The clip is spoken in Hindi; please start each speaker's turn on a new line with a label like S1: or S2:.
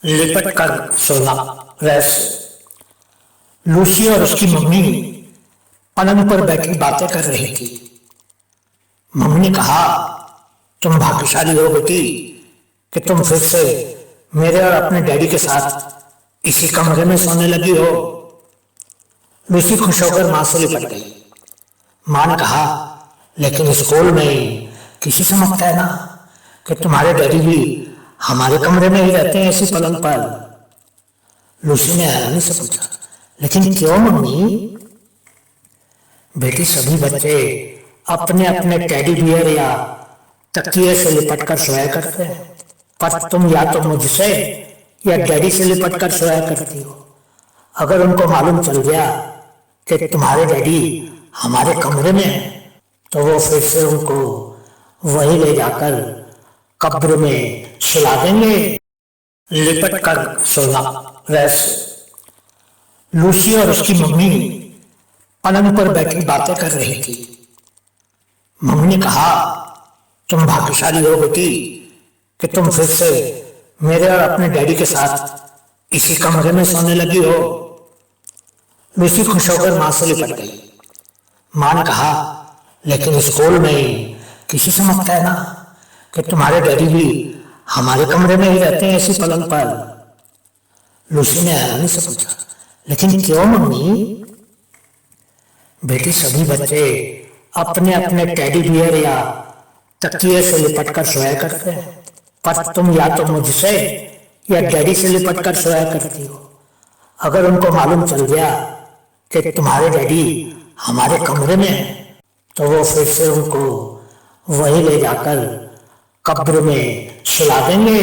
S1: लिपट कर सोना। रहस्य। लूसी और उसकी मम्मी पलंग पर बैठी बातें कर रही थी। मम्मी ने कहा, तुम भाग्यशाली हो बेटी कि तुम फिर से मेरे और अपने डैडी के साथ इसी कमरे में सोने लगी हो। लूसी खुश होकर मां से लिपट गई। मां ने कहा, लेकिन स्कूल में किसी समझता है ना कि तुम्हारे डैडी भी हमारे कमरे में ही रहते हैं इसी पलंग पर। लूसी ने हैरानी से पूछा, लेकिन क्यों मम्मी? बेटी, सभी बच्चे अपने अपने टेडी बियर या तकिए से लिपट कर सोया करते हैं, पर तुम या तो मुझसे या डैडी से लिपट कर सोया करती हो। अगर उनको मालूम चल गया कि तुम्हारे डैडी हमारे कमरे में है तो वो फिर से उनको वही ले जाकर कब्र में सुला देंगे। लिपट कर सोना। रहस्य। लूसी और उसकी मम्मी पलंग पर बैठी बातें कर रही थी। मम्मी ने कहा, तुम भाग्यशाली हो बेटी कि तुम फिर से मेरे और अपने डैडी के साथ इसी कमरे में सोने लगी हो। लूसी खुश होकर मां से लिपट गई। मां ने कहा, लेकिन स्कूल में किसी समझता है ना कि तुम्हारे डैडी भी हमारे कमरे में ही रहते हैं इसी पलंग पर। लूसी ने हैरानी से पूछा, लेकिन क्यों मम्मी? बेटी, सभी बच्चे अपने अपने टेडी बियर या तकिए से लिपट कर सोया करते हैं, पर तुम या तो मुझसे या डैडी से लिपट कर सोया करती हो। अगर उनको मालूम चल गया कि तुम्हारे डैडी हमारे कमरे में है तो वो फिर से उनको वही ले जाकर कब्र में सुला देंगे।